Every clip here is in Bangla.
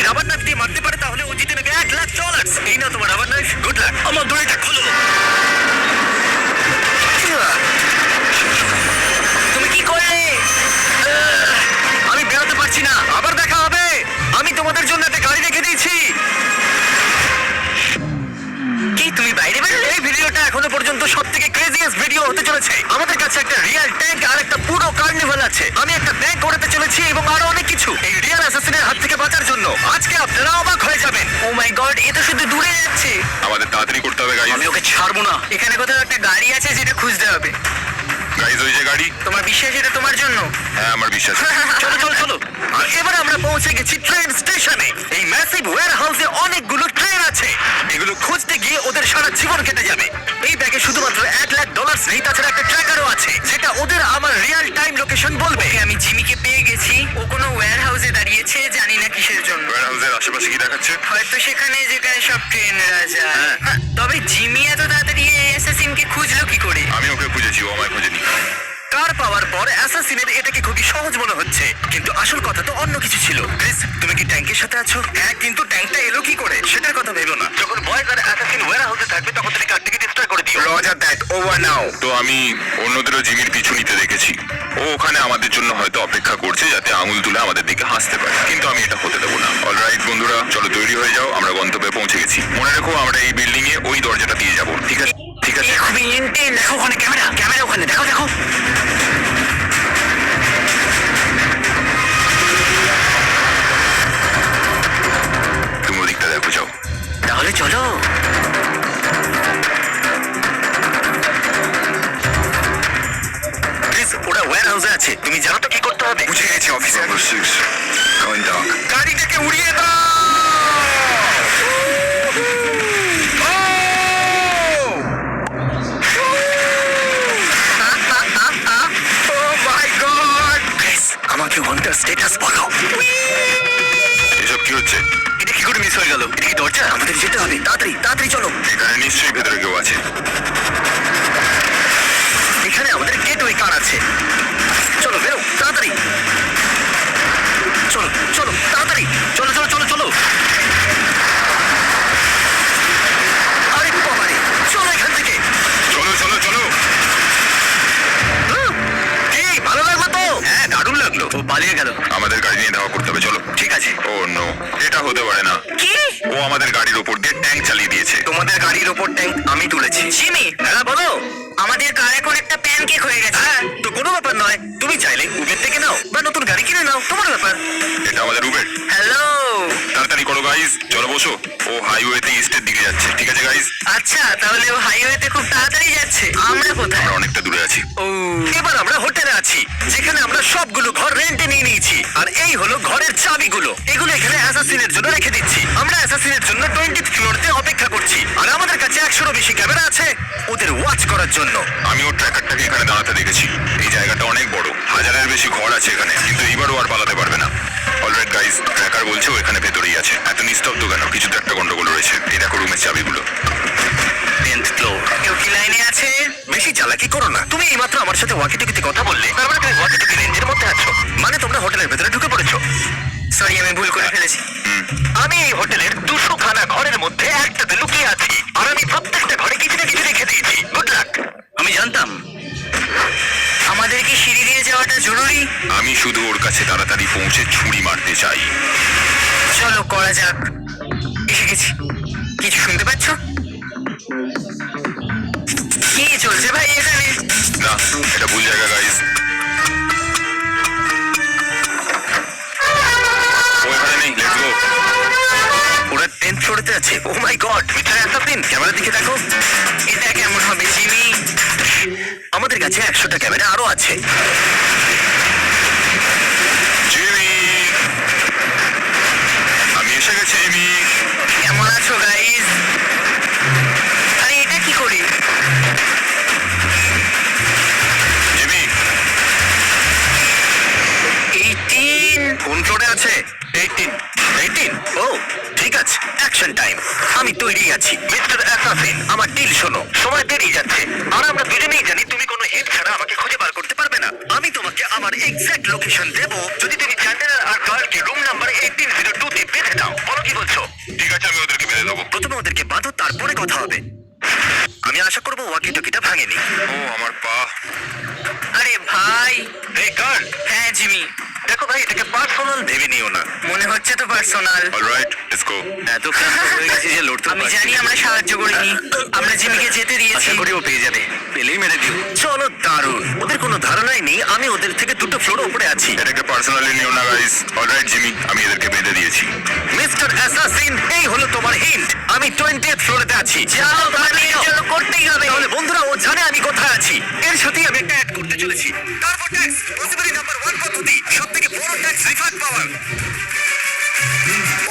রাবার নাইফ দিয়ে মারতে পারে তাহলে ও জিতে নেবে $1,00,000। এই নাও তোমার রাবার নাইফ, গুড লাক। আমার দড়িটা খুলো। তুমি কি করলে? আমি বেরোতে পারছি না। আবার দেখা হবে। আমি তোমাদের জন্য একটা গাড়ি রেখে দিয়েছি। কি তুমি বাইরে বেরোলে? এই ভিডিওটা এখনো পর্যন্ত সবথেকে ক্রেজিয়েস্ট ভিডিও হতে চলেছে। আমাদের কাছে একটা রিয়েল ট্যাঙ্ক আর একটা পুরো কার্নিভাল আছে। আমি একটা ব্যাংক করতে চলেছি এবং আরো অনেক কিছু এই রিয়েল অ্যাসাসিনের হাত থেকে বাঁচার জন্য। আজকে আপনারা অবাক হয়ে যাবেন। ও মাই গড, এ তো শুধু দূরে যাচ্ছে। আমাদের তাড়াতাড়ি করতে হবে গাইস। আমি ওকে ছাড়বো না। এখানে কোথাও একটা গাড়ি আছে যেটা খুঁজতে হবে। গাইস ওই যে গাড়ি। তোমার বিশ্বাস এটা তোমার জন্য? হ্যাঁ আমার বিশ্বাস। চলো চলো চলো। আর এবার আমরা পৌঁছে গেছি ট্রেন স্টেশনে। এই ম্যাসিভ ওয়্যার হাউসে অনেকগুলো ট্রেন আছে। এগুলো খুঁজতে গিয়ে ওদের সারা জীবন কেটে যাবে। এই ব্যাগে শুধুমাত্র $1,00,000 নেই, তাছাড়া একটা ট্র্যাকারও আছে যেটা ওদের আমার রিয়েল টাইম লোকেশন বলবে। আমি জিমিকে পেয়ে গেছি। ও কোনো ওয়্যার হাউসে দাঁড়িয়েছে, জানি না কিসের জন্য। ওয়্যার হাউসের আশেপাশে কি দেখাচ্ছে? হয়তো সেখানে যেখানে সব ট্রেনরা যায়। হ্যাঁ, তবে জিমি এত তাড়াতাড়ি এই অ্যাসাসিনকে খুঁজলো কি করে? আমি ওকে খুঁজেছি, ও আমায় খোঁজেনি। কার পাওয়ার পর অ্যাসাসিনের এটাকে খুবই সহজ মনে হচ্ছে, কিন্তু আসল কথা তো অন্য কিছু ছিল। ক্রিস, তুমি কি ট্যাঙ্কের সাথে আছো? হ্যাঁ, কিন্তু ট্যাঙ্কটা এলো কি করে সেটার কথা ভেবো না। যখন বয়েজ আর অ্যাসাসিন ওয়্যার হাউসে থাকবে তখন তুমি কার্ডটিকে ডিস্ট্রয় করে দিও। রজার দ্যাট, ওভার নাও। তো আমি অন্যদেরও জিমির পিছু নিতে দেখেছি। ও ওখানে আমাদের জন্য হয়তো অপেক্ষা করছে যাতে আঙুল তুলে আমাদের দিকে হাসতে পারে, কিন্তু আমি এটা হতে দেবো না। অলরাইট বন্ধুরা, চলো তৈরি হয়ে যাও, আমরা গন্তব্যে পৌঁছে গেছি। মনে রেখো আমরা এই বিল্ডিং এ ওই দরজাটা দিয়ে যাবো, ঠিক আছে? ঠিক আছে। খুবই ইন্টেন্স। দেখো ওখানে ক্যামেরা, ক্যামেরা ওখানে, দেখো দেখো। তুমি ওদিকটা দেখো, যাও। তাহলে চলো। প্লিজ, ওরা ওয়্যার হাউসে আছে। তুমি জানো তো কি করতে হবে? বুঝে গেছি অফিসার। গাড়িটাকে উড়িয়ে দাও। আমাকে ওয়ান্টার স্ট্যাটাস বলো। এসব কি হচ্ছে? এটা কি করে মিস হয়ে গেল? এটা কি দরজা? আমাদের যেতে হবে, তাড়াতাড়ি তাড়াতাড়ি চলো। এখানে নিশ্চয়ই ভেতরে কেউ আছে। এখানে আমাদের গেটওয়ে কার আছে। চলো বেরো তাড়াতাড়ি। চলো চলো তাড়াতাড়ি, চলো চলো চলো চলো। আরে বাবারে, চলো এখান থেকে। চলো চলো চলো। কি ভালো লাগলো তো? হ্যাঁ, দারুণ লাগলো। ও পালিয়ে গেল। আমাদের গাড়ি নিয়ে দেখা করতে হবে, চলো। ঠিক আছে। ও নো, এটা হতে পারে না। কি? ও আমাদের গাড়ির উপর দিয়ে ট্যাঙ্ক চালিয়ে দিয়েছে। তোমাদের গাড়ির ওপর ট্যাঙ্ক আমি তুলেছি। জিমি, হ্যাঁ বলো। আমাদের কার এখন একটা প্যানকেক হয়ে গেছে। হ্যাঁ, তো কোনো ব্যাপার নয়। তুমি চাইলে উবের থেকে নাও বা নতুন গাড়ি কিনে নাও, তোমার ব্যাপার। এটা আমাদের উবের। হ্যালো। তাড়াতাড়ি করো গাইস, চলো বসো। ও হাইওয়েতে ইস্টের দিকে যাচ্ছে, ঠিক আছে গাইস? আচ্ছা, তাহলে ও হাইওয়েতে খুব তাড়াতাড়ি যাচ্ছে। আমরা কোথায়? আমরা অনেকটা দূরে আছি। ও, এবার আমরা হোটেলে আছি, যেখানে আমরা সবগুলো ঘর রেন্টে নিয়ে নিয়েছি। আর এই হলো ঘরের চাবিগুলো। এগুলো এখানে অ্যাসাসিনের জন্য রেখে দিচ্ছি। আমরা অ্যাসাসিনের জন্য 20th ফ্লোরতে অপেক্ষা করছি। আর আমাদের কাছে 100-রও বেশি ক্যামেরা আছে ওদের ওয়াচ করার জন্য। আমি ওর ট্র্যাকারটাকে এখানে দাঁড়াতে দেখেছি। এই জায়গাটা অনেক বড়, 1000-এর বেশি ঘর আছে এখানে, কিন্তু এইবারও আর পালাতে পারবে না। অলরাইট গাইস, ট্র্যাকার বলছে ও এখানে ভেতরেই আছে। এত নিস্তব্ধ কেন? কিছু তো একটা গন্ডগোল রয়েছে। এই দেখো রুমের চাবিগুলো। 10th floor. কেউ কি লাইনে আছে? বেশি চালাকি করো না। তুমি এইমাত্র আমার সাথে ওয়াকিটকিতে কথা বললে, তার মানে তুমি ওয়াকিটকি রেঞ্জের মধ্যে আছো। মানে তোমরা হোটেলের ভেতরে ঢুকে পড়েছো। সরি, আমি ভুল করে ফেলেছি। আমি এই হোটেলের 200 খানা ঘরের মধ্যে একটাতে লুকিয়ে আছি, আর আমি প্রত্যেকটা ঘরে কিছু না কিছু রেখে দিয়েছি। Good luck. আমি জানতাম। আমাদের কি সিঁড়ি দিয়ে যাওয়াটা জরুরি? আমি শুধু ওর কাছে তাড়াতাড়ি পৌঁছে ছুরি মারতে চাই। চলো করা যাক। এসে গেছি। কিছু শুনতে পাচ্ছ? কি চলছে ভাই এখানে? না, এটা ভুল জায়গা গাইস। ও এখানে নেই, লেটস গো। ওরা 10th ফ্লোরেতে আছে। ও মাই গড, মিটার এতদিন। ক্যামেরার দিকে দেখো। এটা কেমন হবে জিমি? আমাদের কাছে 100টা ক্যামেরা আরো আছে। জিমি, আমি এসে গেছি। জিমি, কেমন আছো গাইস? আরে এটা কি করি? জিমি 18 কোন ফ্লোরে আছে? 18। ও ঠিক আছে, অ্যাকশন টাইম। আমি তৈরি আছি মিস্টার অ্যাসাসিন। আমার ডিল শোনো, সময় পেরিয়ে যাচ্ছে আর আমরা দুজনেই জানি তুমি কোনো হেল্প ছাড়া আমাকে খুঁজে বার করতে পারবে না। আমি তোমাকে আমার এক্সাক্ট লোকেশন দেব যদি তুমি চ্যান্ডেলার আর কার্লকে রুম নাম্বার 1802 তে বেঁধে দাও। ভাঙেনি। ও আমার পা। আরে ভাই। এই কার, হ্যাঁ জিমি, দেখো ভাই, এটাকে পার্সোনাল ভেবে নিও না। মনে হচ্ছে তো পার্সোনাল। Alright, let's go. এত ক্লান্ত হয়ে গেছি যে লড়তে আমি পারছি জানি না। আমরা সাহায্য করিনি, আমরা জিমিকে যেতে দিয়েছি। আশা করি ও পেয়ে যাবে, পেলেই মেরে দিও। চলো, দারুণ। ওদের কোনো ধারণাই নেই আমি ওদের থেকে 2টো ফ্লোর উপরে আছি। এটাকে পার্সোনালি নিও না গাইস। অলরাইট জিমি, আমি এদেরকে বেঁধে দিয়েছি। মিস্টার অ্যাসাসিন, এই হলো তোমার হিন্ট। আমি 20th ফ্লোরেতে আছি। যাও, তোমাকে এর জন্য করতেই হবে। তাহলে বন্ধুরা, ও জানে আমি কোথায় আছি। এর সাথেই আমি একটা অ্যাড করতে চলেছি। টার্বো ট্যাক্স, পসিবলি নাম্বার 1 পদ্ধতি, সবথেকে বড় tax refund power.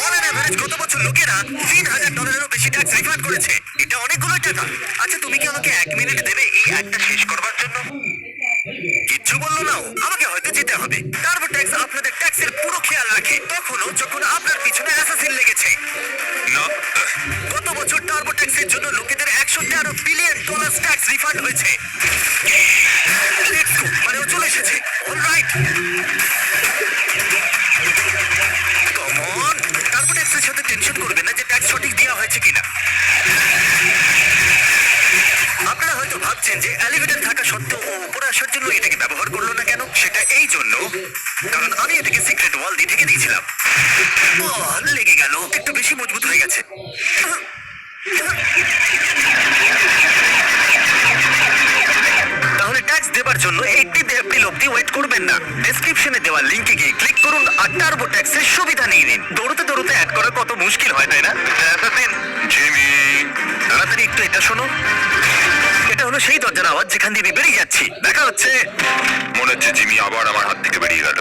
On average গত বছর লোকেরা $3000 বেশি ট্যাক্স রিফান্ড করেছে। এটা অনেকগুলো টাকা। আচ্ছা, তুমি কি আমাকে 1 মিনিট দেবে এই অ্যাডটা শেষ করবার জন্য? কিচ্ছু বললো না ও। আমাকে হয়তো যেতে হবে। টার্বো ট্যাক্স আপনাদের ট্যাক্সের পুরো খেয়াল রাখে, তখনও যখন আপনার পিছনে অ্যাসাসিন লেগেছে। না, গত বছর টার্বো ট্যাক্সের জন্য লোকেদের $113 বিলিয়ন ট্যাক্স রিফান্ড হয়েছে। Let's go, মানে ও চলে এসেছে। Alright, come on. টার্বো ট্যাক্সের সাথে টেনশন করবেন না যে ট্যাক্স সঠিক দেওয়া হয়েছে কিনা। আপনারা হয়তো ভাবছেন যে এলিভেটর থাকা সত্ত্বেও ও উপরে আসার জন্য এটাকে ব্যবহার করলো না কেন। সেটা এই জন্য, কারণ আমি এটাকে সিক্রেট ওয়াল দিয়ে ঢেকে দিয়েছিলাম। লেগে গেল, একটু বেশি মজবুত হয়ে গেছে। তাহলে ট্যাক্স দেবার জন্য 18 এপ্রিল অব্দি ওয়েট করবেন না। ডেসক্রিপশনে দেওয়া লিংকে গিয়ে ক্লিক করুন আর টার্বো ট্যাক্সের সুবিধা নিয়ে নিন। দৌড়তে দৌড়তে অ্যাড করা কত মুশকিল হয়, তাই না? জিমি। তাড়াতাড়ি একটু এটা শোনো। এটা হলো সেই দরজার আওয়াজ যেখান দিয়ে আমি বেরিয়ে যাচ্ছি। দেখা হচ্ছে। মনে হচ্ছে জিমি আবার আমার হাত থেকে বেরিয়ে গেল।